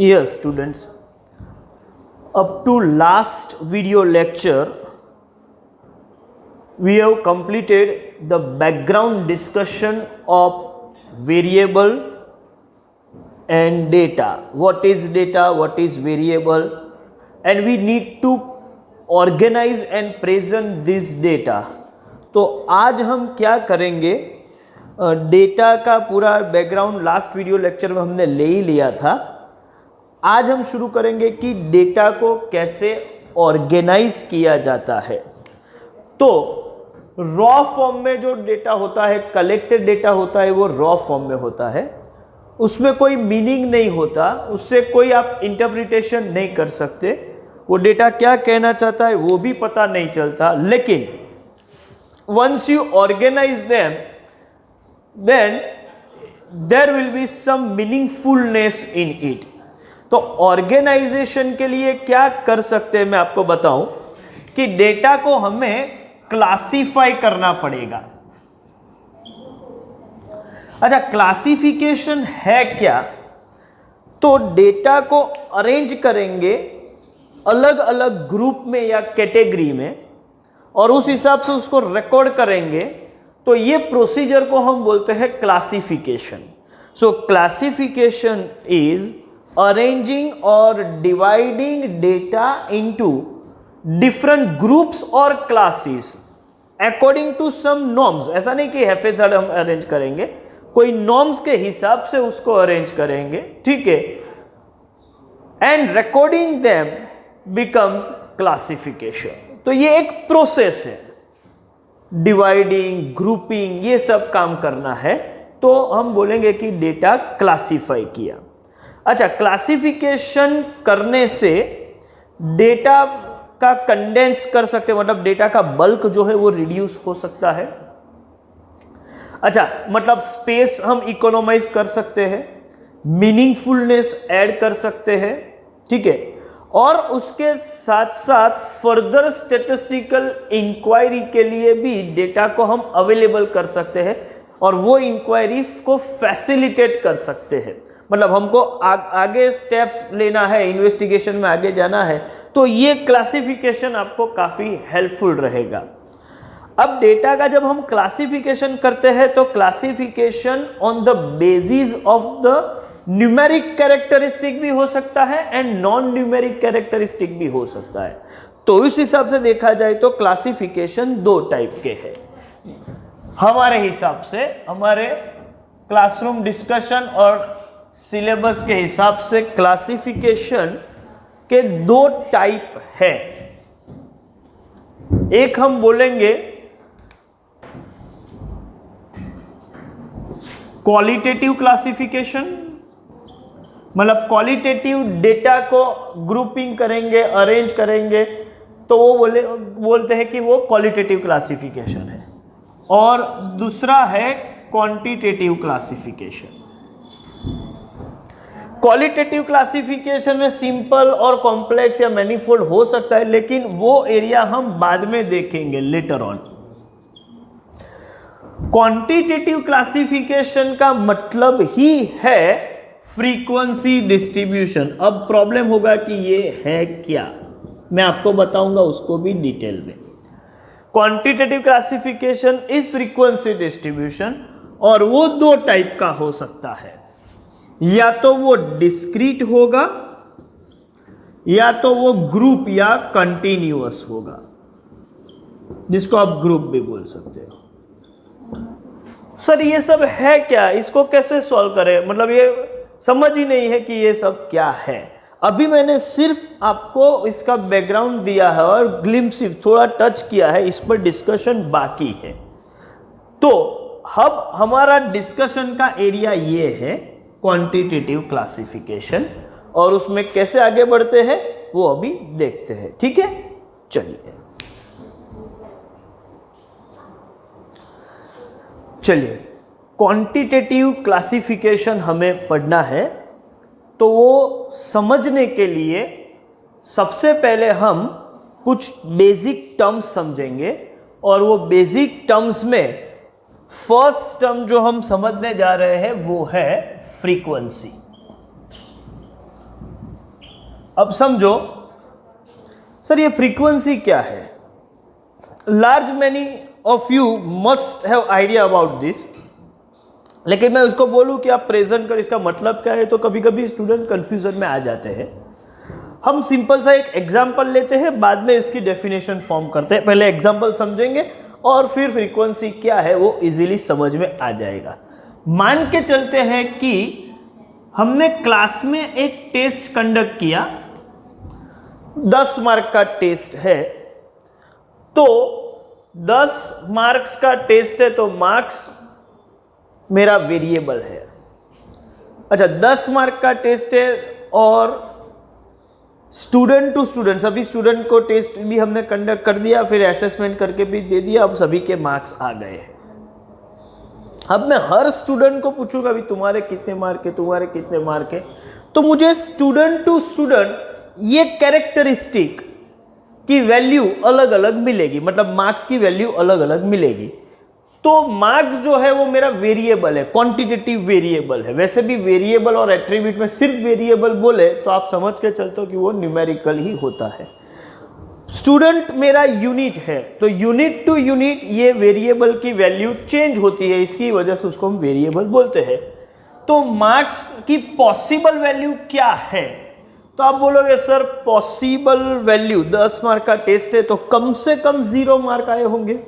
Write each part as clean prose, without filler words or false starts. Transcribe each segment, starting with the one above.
Yes, students. Up to last video lecture, we have completed the background discussion of variable and data. What is data? What is variable? And we need to organize and present this data. तो आज हम क्या करेंगे, data का पूरा background last video lecture में हमने ले ही लिया था। आज हम शुरू करेंगे कि डेटा को कैसे ऑर्गेनाइज किया जाता है। तो रॉ फॉर्म में जो डेटा होता है, कलेक्टेड डेटा होता है, वो रॉ फॉर्म में होता है। उसमें कोई मीनिंग नहीं होता, उससे कोई आप इंटरप्रिटेशन नहीं कर सकते। वो डेटा क्या कहना चाहता है वो भी पता नहीं चलता। लेकिन once you organise them, then there will be some meaningfulness in it. तो ऑर्गेनाइजेशन के लिए क्या कर सकते हैं मैं आपको बताऊं कि डेटा को हमें क्लासिफाई करना पड़ेगा। अच्छा, क्लासिफिकेशन है क्या? तो डेटा को अरेंज करेंगे अलग अलग ग्रुप में या कैटेगरी में और उस हिसाब से उसको रिकॉर्ड करेंगे। तो ये प्रोसीजर को हम बोलते हैं classification. So classification is arranging or dividing data into different groups or classes according to some norms। ऐसा नहीं कि हैफेज़ाड हम अरेंज करेंगे, कोई नॉर्म्स के हिसाब से उसको अरेंज करेंगे, ठीक है। And recording them becomes classification. तो ये एक प्रोसेस है, डिवाइडिंग, ग्रुपिंग, ये सब काम करना है। तो हम बोलेंगे कि डेटा क्लासिफाई किया। अच्छा, क्लासिफिकेशन करने से डेटा का कंडेंस कर सकते हैं, मतलब डेटा का बल्क जो है वो रिड्यूस हो सकता है। अच्छा, मतलब स्पेस हम इकोनोमाइज कर सकते हैं, मीनिंगफुलनेस ऐड कर सकते हैं, ठीक है। और उसके साथ साथ फर्दर स्टैटिस्टिकल इंक्वायरी के लिए भी डेटा को हम अवेलेबल कर सकते हैं और वो इंक्वायरी को फैसिलिटेट कर सकते हैं। मतलब हमको आगे स्टेप्स लेना है, इन्वेस्टिगेशन में आगे जाना है, तो ये क्लासिफिकेशन आपको काफ़ी हेल्पफुल रहेगा। अब डेटा का जब हम क्लासिफिकेशन करते हैं तो classification on the basis of the numeric characteristic भी हो सकता है एंड नॉन न्यूमेरिक कैरेक्टरिस्टिक भी हो सकता है। तो इस हिसाब से देखा जाए तो क्लासिफिकेशन दो टाइप के हैं हमारे हिसाब से। हमारे क्लासरूम डिस्कशन और सिलेबस के हिसाब से क्लासिफिकेशन के दो टाइप है। एक हम बोलेंगे क्वालिटेटिव क्लासिफिकेशन, मतलब क्वालिटेटिव डेटा को ग्रुपिंग करेंगे, अरेंज करेंगे, तो वो बोलते हैं कि वो क्वालिटेटिव क्लासिफिकेशन है। और दूसरा है क्वांटिटेटिव क्लासिफिकेशन। क्वालिटेटिव क्लासिफिकेशन में सिंपल और कॉम्प्लेक्स या मैनीफोल्ड हो सकता है, लेकिन वो एरिया हम बाद में देखेंगे लेटर ऑन। क्वांटिटेटिव क्लासिफिकेशन का मतलब ही है फ्रीक्वेंसी डिस्ट्रीब्यूशन। अब प्रॉब्लम होगा कि ये है क्या, मैं आपको बताऊंगा उसको भी डिटेल में। Quantitative classification is frequency distribution और वो दो टाइप का हो सकता है, या तो वो डिस्क्रीट होगा या तो वो ग्रुप या कंटिन्यूअस होगा, जिसको आप ग्रुप भी बोल सकते हो। सर ये सब है क्या, इसको कैसे सॉल्व करें? मतलब ये समझ ही नहीं है कि ये सब क्या है। अभी मैंने सिर्फ आपको इसका बैकग्राउंड दिया है और ग्लिम्स थोड़ा टच किया है, इस पर डिस्कशन बाकी है। तो अब हमारा डिस्कशन का एरिया ये है क्वांटिटेटिव क्लासिफिकेशन, और उसमें कैसे आगे बढ़ते हैं वो अभी देखते हैं, ठीक है। चलिए क्वांटिटेटिव क्लासिफिकेशन हमें पढ़ना है। तो वो समझने के लिए सबसे पहले हम कुछ बेसिक टर्म्स समझेंगे, और वो बेसिक टर्म्स में फर्स्ट टर्म जो हम समझने जा रहे हैं वो है फ्रीक्वेंसी। अब समझो सर ये फ्रीक्वेंसी क्या है। Large many of you must have idea about this, लेकिन मैं उसको बोलूं कि आप प्रेजेंट कर इसका मतलब क्या है तो कभी कभी स्टूडेंट कंफ्यूजन में आ जाते हैं। हम सिंपल सा एक एग्जांपल लेते हैं, बाद में इसकी डेफिनेशन फॉर्म करते हैं। पहले एग्जांपल समझेंगे और फिर फ्रीक्वेंसी क्या है वो इजीली समझ में आ जाएगा। मान के चलते हैं कि हमने क्लास में एक टेस्ट कंडक्ट किया, 10 मार्क का टेस्ट है, तो 10 मार्क्स का टेस्ट है तो मार्क्स मेरा वेरिएबल है। अच्छा, 10 मार्क का टेस्ट है और स्टूडेंट टू स्टूडेंट, सभी स्टूडेंट को टेस्ट भी हमने कंडक्ट कर दिया, फिर असेसमेंट करके भी दे दिया, अब सभी के मार्क्स आ गए हैं। अब मैं हर स्टूडेंट को पूछूंगा अभी तुम्हारे कितने मार्क है, तुम्हारे कितने मार्क है, तो मुझे स्टूडेंट टू स्टूडेंट ये कैरेक्टरिस्टिक की वैल्यू अलग अलग मिलेगी, मतलब मार्क्स की वैल्यू अलग अलग मिलेगी। तो मार्क्स जो है वो मेरा वेरिएबल है, क्वांटिटेटिव वेरिएबल है। वैसे भी वेरिएबल और एट्रीब्यूट में सिर्फ वेरिएबल बोले तो आप समझ के चलते हो कि वो न्यूमेरिकल ही होता है। स्टूडेंट मेरा यूनिट है, तो यूनिट टू यूनिट ये वेरिएबल की वैल्यू चेंज होती है, इसकी वजह से उसको हम वेरिएबल बोलते हैं। तो मार्क्स की पॉसिबल वैल्यू क्या है, तो आप बोलोगे सर पॉसिबल वैल्यू 10 मार्क का टेस्ट है तो कम से कम 0 मार्क आए होंगे।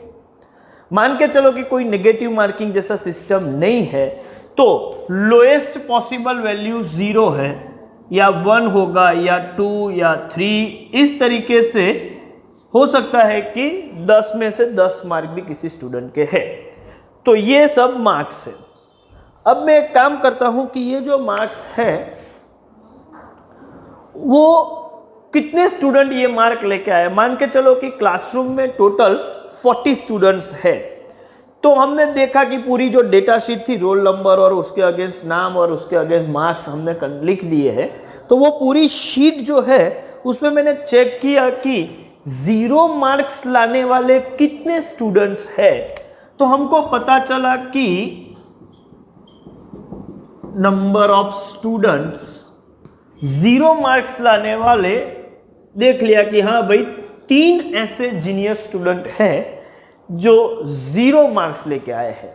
मान के चलो कि कोई नेगेटिव मार्किंग जैसा सिस्टम नहीं है, तो लोएस्ट पॉसिबल वैल्यू 0 है, या 1 होगा, या 2 या 3, इस तरीके से हो सकता है कि 10 में से 10 मार्क भी किसी स्टूडेंट के हैं। तो ये सब मार्क्स है। अब मैं एक काम करता हूं कि ये जो मार्क्स है वो कितने स्टूडेंट ये मार्क लेके आए। मान के चलो कि क्लासरूम में टोटल 40 स्टूडेंट्स है, तो हमने देखा कि पूरी जो डेटा शीट थी, रोल नंबर और उसके अगेंस्ट नाम और उसके अगेंस्ट मार्क्स हमने लिख दिए हैं। तो वो पूरी शीट जो है उसमें मैंने चेक किया कि 0 मार्क्स लाने वाले कितने स्टूडेंट्स है। तो हमको पता चला कि नंबर ऑफ स्टूडेंट्स 0 मार्क्स लाने वाले, देख लिया कि हाँ भाई 3 ऐसे जीनियस स्टूडेंट हैं जो 0 मार्क्स लेके आए हैं।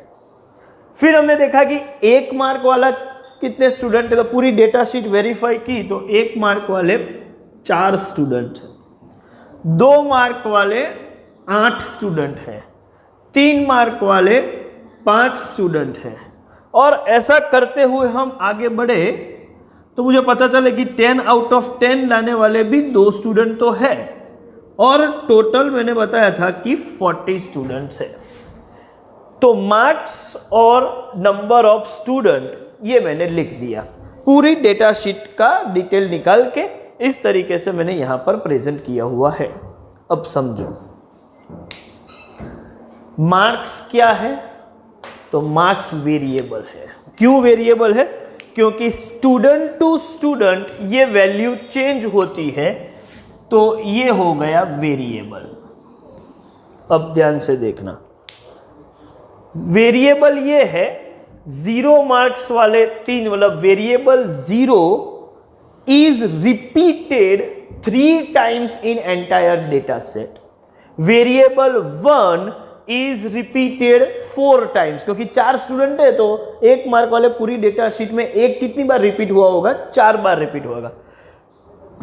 फिर हमने देखा कि 1 मार्क वाला कितने स्टूडेंट है, तो पूरी डेटा शीट वेरीफाई की, तो 1 मार्क वाले 4 स्टूडेंट हैं, 2 मार्क वाले 8 स्टूडेंट हैं, 3 मार्क वाले 5 स्टूडेंट हैं। और ऐसा करते हुए हम आगे बढ़े तो मुझे पता चले कि 10 आउट ऑफ 10 लाने वाले भी 2 स्टूडेंट तो है, और टोटल मैंने बताया था कि 40 स्टूडेंट्स है। तो मार्क्स और नंबर ऑफ स्टूडेंट ये मैंने लिख दिया, पूरी डेटा शीट का डिटेल निकाल के इस तरीके से मैंने यहां पर प्रेजेंट किया हुआ है। अब समझो मार्क्स क्या है, तो मार्क्स वेरिएबल है। क्यों वेरिएबल है, क्योंकि स्टूडेंट टू स्टूडेंट ये वैल्यू चेंज होती है, तो ये हो गया वेरिएबल। अब ध्यान से देखना, वेरिएबल ये है 0 मार्क्स वाले 3, मतलब variable 0 is repeated 3 times in entire data set. Variable 1 is repeated 4 times, क्योंकि 4 स्टूडेंट है तो 1 मार्क वाले पूरी डेटा शीट में 1 कितनी बार रिपीट हुआ होगा, 4 बार रिपीट होगा।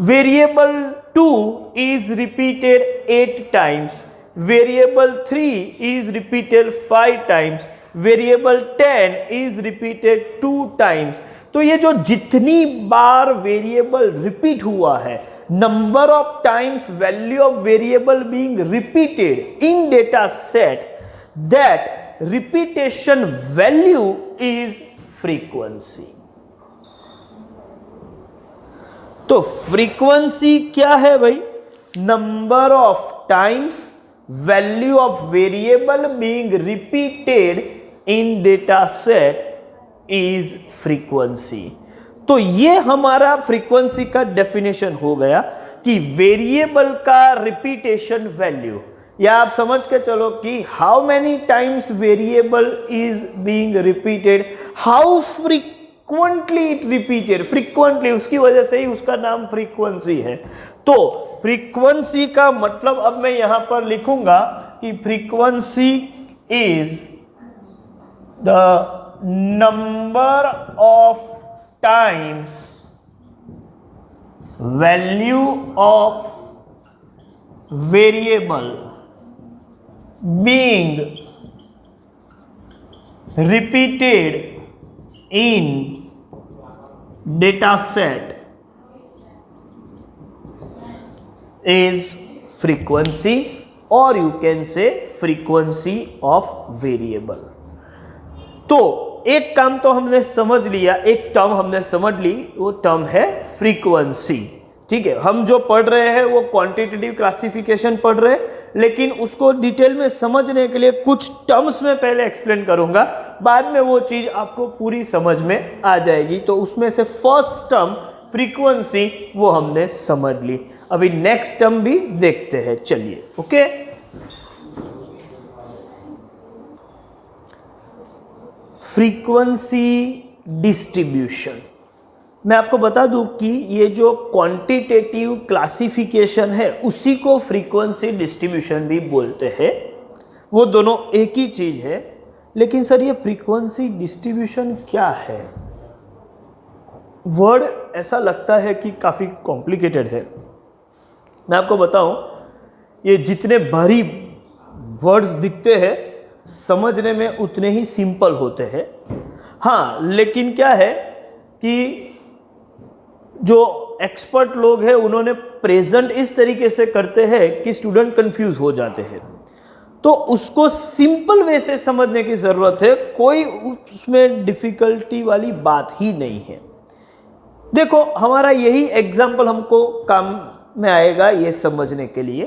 Variable 2 is repeated 8 times, variable 3 is repeated 5 times, variable 10 is repeated 2 times। तो ये जो जितनी बार वेरिएबल रिपीट हुआ है, number of times value of variable being repeated in data set, that repetition value is frequency. तो frequency क्या है भाई, number of times value of variable being repeated in data set is frequency. तो ये हमारा frequency का definition हो गया कि वेरिएबल का रिपीटेशन वैल्यू, या आप समझ के चलो कि how many times variable is being repeated, how frequently it repeated, frequently, उसकी वजह से ही उसका नाम फ्रीक्वेंसी है। तो फ्रीक्वेंसी का मतलब अब मैं यहां पर लिखूंगा कि frequency is the number of times value of variable being repeated in data set is frequency, or you can say frequency of variable। तो एक काम तो हमने समझ लिया, एक टर्म हमने समझ ली, वो टर्म है फ्रीक्वेंसी। ठीक है, हम जो पढ़ रहे हैं वो क्वांटिटेटिव क्लासिफिकेशन पढ़ रहे हैं, लेकिन उसको डिटेल में समझने के लिए कुछ टर्म्स में पहले एक्सप्लेन करूंगा, बाद में वो चीज आपको पूरी समझ में आ जाएगी। तो उसमें से फर्स्ट टर्म फ्रीक्वेंसी वो हमने समझ ली। अभी नेक्स्ट टर्म भी देखते हैं, चलिए। Okay, frequency distribution. मैं आपको बता दूं कि ये जो क्वांटिटेटिव क्लासिफिकेशन है उसी को फ्रीक्वेंसी डिस्ट्रीब्यूशन भी बोलते हैं। वो दोनों एक ही चीज है, लेकिन सर ये फ्रीक्वेंसी डिस्ट्रीब्यूशन क्या है? वर्ड ऐसा लगता है कि काफ़ी कॉम्प्लिकेटेड है। मैं आपको बताऊं, ये जितने भारी वर्ड्स दिखते हैं समझने में उतने ही सिंपल होते हैं। हाँ, लेकिन क्या है कि जो एक्सपर्ट लोग हैं उन्होंने प्रेजेंट इस तरीके से करते हैं कि स्टूडेंट कंफ्यूज हो जाते हैं। तो उसको सिंपल वे से समझने की ज़रूरत है, कोई उसमें डिफ़िकल्टी वाली बात ही नहीं है। देखो, हमारा यही एग्जाम्पल हमको काम में आएगा ये समझने के लिए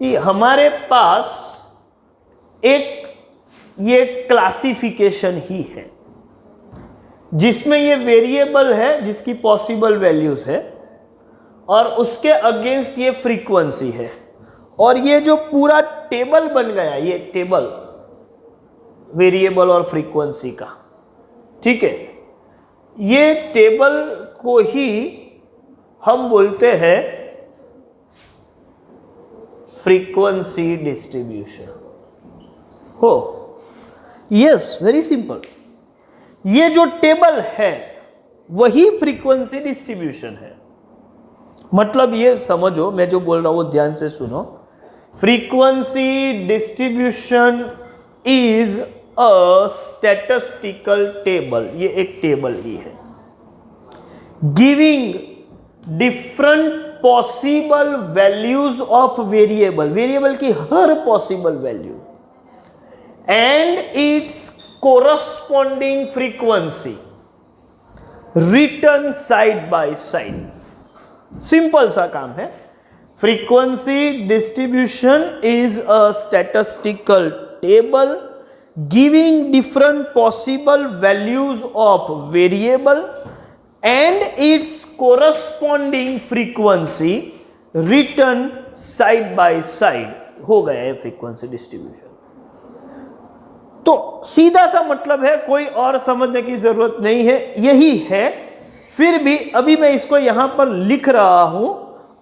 कि हमारे पास एक ये क्लासिफिकेशन ही है जिसमें ये वेरिएबल है जिसकी पॉसिबल वैल्यूज है, और उसके अगेंस्ट ये फ्रीक्वेंसी है, और ये जो पूरा टेबल बन गया, ये टेबल वेरिएबल और फ्रीक्वेंसी का, ठीक है, ये टेबल को ही हम बोलते हैं फ्रीक्वेंसी डिस्ट्रीब्यूशन। हो, यस, वेरी सिंपल। ये जो टेबल है वही फ्रीक्वेंसी डिस्ट्रीब्यूशन है। मतलब ये समझो, मैं जो बोल रहा हूं वो ध्यान से सुनो। Frequency distribution is a statistical table, ये एक टेबल ही है, giving different possible values of variable, variable की हर possible value, and its corresponding frequency written side by side। Simple सा काम है। Frequency distribution is a statistical table giving different possible values of variable and its corresponding frequency written side by side. हो गया है frequency distribution. तो सीधा सा मतलब है, कोई और समझने की जरूरत नहीं है, यही है। फिर भी अभी मैं इसको यहां पर लिख रहा हूं,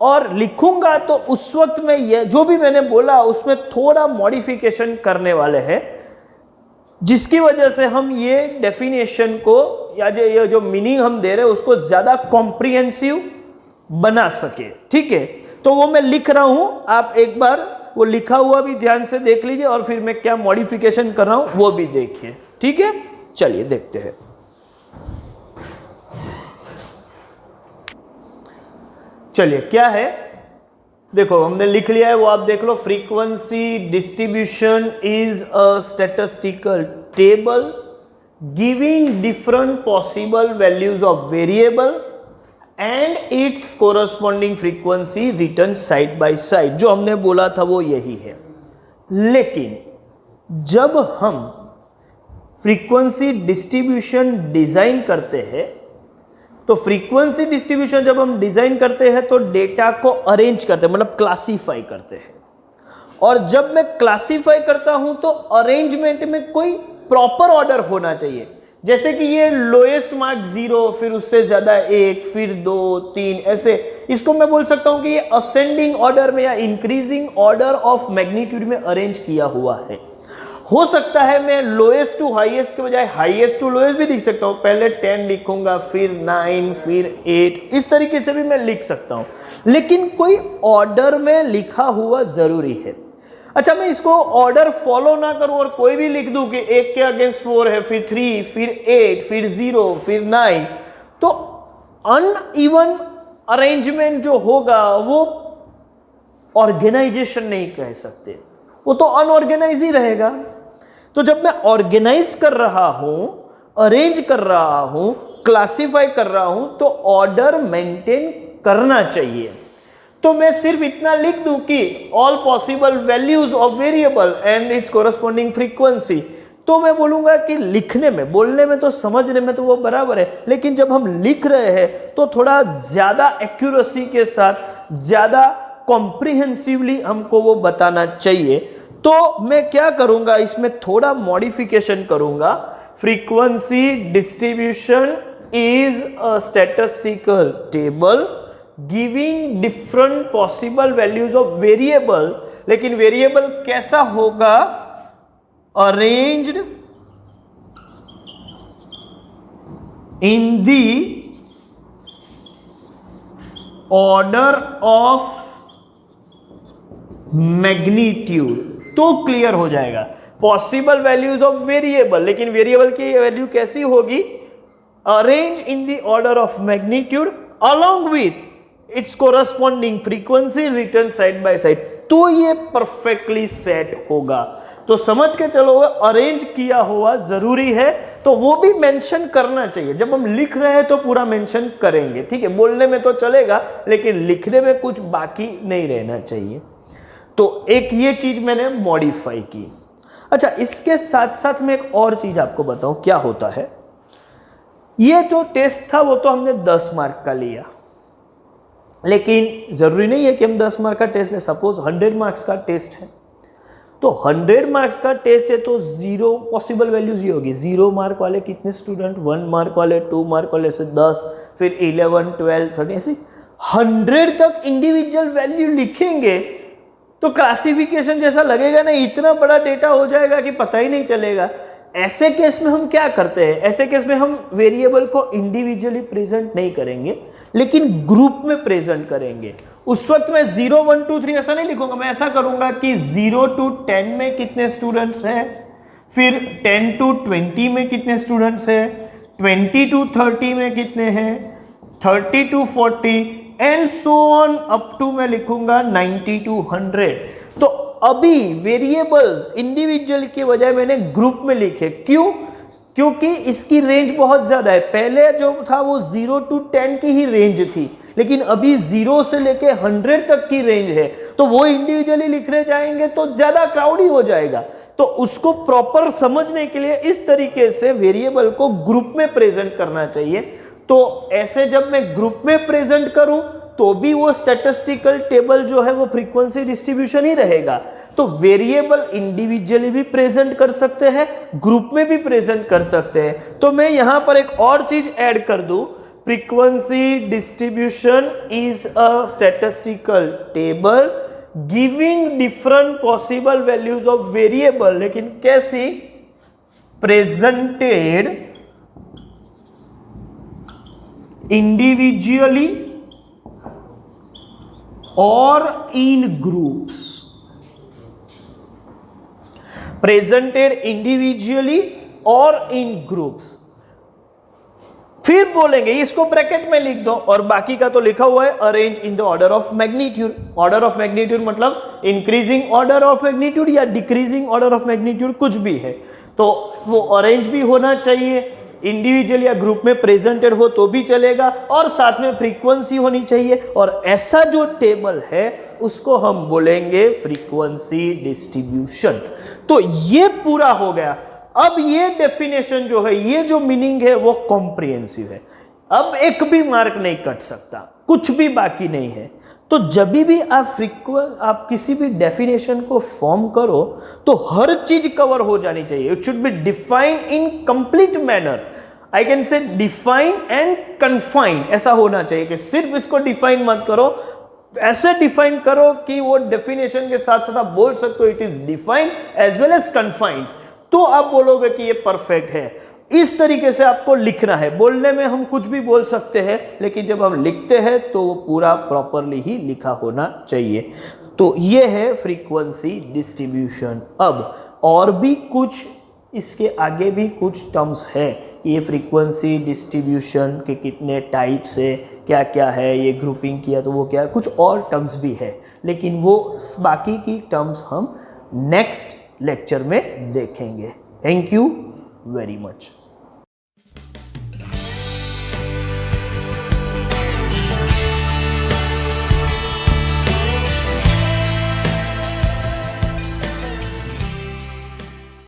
और लिखूंगा तो उस वक्त में ये जो भी मैंने बोला उसमें थोड़ा मॉडिफिकेशन करने वाले हैं, जिसकी वजह से हम ये डेफिनेशन को या ये जो मीनिंग हम दे रहे हैं उसको ज्यादा कॉम्प्रिहेंसिव बना सके। ठीक है, तो वो मैं लिख रहा हूं, आप एक बार वो लिखा हुआ भी ध्यान से देख लीजिए, और फिर मैं क्या मॉडिफिकेशन कर रहा हूं वो भी देखिए। ठीक है, चलिए देखते हैं। चलिए क्या है, देखो हमने लिख लिया है, वो आप देख लो। Frequency distribution is a statistical table giving different possible values of variable and its corresponding frequency written side by side. जो हमने बोला था वो यही है। लेकिन जब हम फ्रीक्वेंसी डिस्ट्रीब्यूशन डिजाइन करते हैं, तो फ्रीक्वेंसी डिस्ट्रीब्यूशन जब हम डिजाइन करते हैं तो डेटा को अरेंज करते हैं, मतलब क्लासीफाई करते हैं। और जब मैं क्लासीफाई करता हूं तो अरेंजमेंट में कोई प्रॉपर ऑर्डर होना चाहिए। जैसे कि ये लोएस्ट मार्क 0, फिर उससे ज्यादा 1, फिर 2, 3, ऐसे इसको मैं बोल सकता हूं कि ये असेंडिंग ऑर्डर में या इंक्रीजिंग ऑर्डर ऑफ मैग्नीट्यूड में अरेंज किया हुआ है। हो सकता है मैं लोएस्ट टू हाईएस्ट के बजाय हाईएस्ट टू लोएस्ट भी लिख सकता हूं, पहले 10 लिखूंगा, फिर 9, फिर 8, इस तरीके से भी मैं लिख सकता हूं, लेकिन कोई ऑर्डर में लिखा हुआ जरूरी है। अच्छा, मैं इसको ऑर्डर फॉलो ना करूं और कोई भी लिख दूं कि 1 के अगेंस्ट 4 है, फिर 3, फिर 8, फिर 0, फिर 9, तो अनइवन अरेंजमेंट जो होगा वो ऑर्गेनाइजेशन नहीं कह सकते, वो तो अनऑर्गेनाइज ही रहेगा। तो जब मैं ऑर्गेनाइज कर रहा हूं, अरेंज कर रहा हूं, क्लासिफाई कर रहा हूं, तो ऑर्डर मेंटेन करना चाहिए। तो मैं सिर्फ इतना लिख दूं कि all possible values of variable and its corresponding frequency, तो मैं बोलूंगा कि लिखने में, बोलने में तो समझने में तो वो बराबर है, लेकिन जब हम लिख रहे हैं तो थोड़ा ज्यादा एक्यूरेसी के साथ, ज्यादा कॉम्प्रिहेंसिवली हमको वो बताना चाहिए। तो मैं क्या करूंगा, इसमें थोड़ा मॉडिफिकेशन करूंगा। Frequency distribution is a statistical table giving different possible values of variable, लेकिन वेरिएबल कैसा होगा, arranged in the order of magnitude, तो क्लियर हो जाएगा। पॉसिबल वैल्यूज ऑफ वेरिएबल, लेकिन वेरिएबल की वैल्यू कैसी होगी, arrange in the order of magnitude along with its corresponding frequency return side by side, तो ये परफेक्टली सेट होगा। तो समझ के चलो, अरेंज किया हुआ जरूरी है, तो वो भी मेंशन करना चाहिए। जब हम लिख रहे हैं तो पूरा मेंशन करेंगे, ठीक है, बोलने में तो चलेगा, लेकिन लिखने में कुछ बाकी नहीं रहना चाहिए। तो एक ये चीज मैंने मॉडिफाई की। अच्छा, इसके साथ साथ मैं एक और चीज आपको बताऊं क्या होता है। ये जो टेस्ट था वो तो हमने 10 मार्क का लिया, लेकिन जरूरी नहीं है कि हम 10 मार्क का टेस्ट लें। सपोज 100 मार्क्स का टेस्ट है, तो 100 मार्क्स का टेस्ट है तो 0 पॉसिबल वैल्यूज ये होगी। 0 मार्क वाले कितने स्टूडेंट, 1 मार्क वाले, 2 मार्क वाले से 10, फिर 11, 12, 13, ऐसे 100 तक इंडिविजुअल वैल्यू लिखेंगे तो क्लासिफिकेशन जैसा लगेगा ना, इतना बड़ा डेटा हो जाएगा कि पता ही नहीं चलेगा। ऐसे केस में हम क्या करते हैं, ऐसे केस में हम वेरिएबल को इंडिविजुअली प्रेजेंट नहीं करेंगे, लेकिन ग्रुप में प्रेजेंट करेंगे। उस वक्त मैं 0, 1, 2, 3 ऐसा नहीं लिखूंगा, मैं ऐसा करूंगा कि 0 to 10 में कितने स्टूडेंट्स हैं, फिर 10 to 20 में कितने स्टूडेंट्स हैं, 20 to 30 में कितने हैं, 30 to 40 and so on up to मैं लिखूंगा 90 to 100। तो अभी वेरिएबल्स इंडिविजुअल के बजाय मैंने ग्रुप में लिखे, क्यों? क्योंकि इसकी रेंज बहुत ज्यादा है। पहले जो था वो 0 to 10 की ही रेंज थी, लेकिन अभी 0 से लेके 100 तक की रेंज है, तो वो इंडिविजुअली लिखने जाएंगे तो ज्यादा क्राउडी हो जाएगा। तो उसको प्रॉपर समझने के लिए इस तरीके से वेरिएबल को ग्रुप में प्रेजेंट करना चाहिए। तो ऐसे जब मैं ग्रुप में प्रेजेंट करूं तो भी वो स्टैटिस्टिकल टेबल जो है वो फ्रीक्वेंसी डिस्ट्रीब्यूशन ही रहेगा। तो वेरिएबल इंडिविजुअली भी प्रेजेंट कर सकते हैं, ग्रुप में भी प्रेजेंट कर सकते हैं। तो मैं यहां पर एक और चीज ऐड कर दूं, frequency distribution is a statistical table giving different possible values of variable, लेकिन कैसी, presented individually or in groups, presented individually or in groups। फिर बोलेंगे, इसको ब्रैकेट में लिख दो और बाकी का तो लिखा हुआ है arrange in the order of magnitude. Order of magnitude मतलब इंक्रीजिंग ऑर्डर ऑफ मैग्नीट्यूड या डिक्रीजिंग ऑर्डर ऑफ मैग्नीट्यूड, कुछ भी है, तो वो अरेंज भी होना चाहिए, इंडिविजुअल या ग्रुप में प्रेजेंटेड हो तो भी चलेगा, और साथ में फ्रीक्वेंसी होनी चाहिए। और ऐसा जो टेबल है उसको हम बोलेंगे फ्रीक्वेंसी डिस्ट्रीब्यूशन। तो ये पूरा हो गया। अब ये डेफिनेशन जो है, ये जो मीनिंग है वो कॉम्प्रिहेंसिव है। अब एक भी मार्क नहीं कट सकता, कुछ भी बाकी नहीं है। तो जब भी आप किसी भी डेफिनेशन को फॉर्म करो तो हर चीज कवर हो जानी चाहिए। It should be define in complete manner. I can say define and confine, ऐसा होना चाहिए कि सिर्फ इसको डिफाइन मत करो, ऐसे डिफाइन करो कि वो डेफिनेशन के साथ साथ आप बोल सकते हो it is define as well as confined, तो आप बोलोगे कि ये परफेक्ट है। इस तरीके से आपको लिखना है। बोलने में हम कुछ भी बोल सकते हैं, लेकिन जब हम लिखते हैं तो वो पूरा प्रॉपरली ही लिखा होना चाहिए। तो ये है फ्रीक्वेंसी डिस्ट्रीब्यूशन। अब और भी कुछ इसके आगे भी कुछ टर्म्स है कि ये फ्रीक्वेंसी डिस्ट्रीब्यूशन के कितने टाइप्स है, क्या क्या है, ये ग्रुपिंग किया तो वो क्या है, कुछ और टर्म्स भी है, लेकिन वो बाकी की टर्म्स हम नेक्स्ट लेक्चर में देखेंगे। Thank you very much.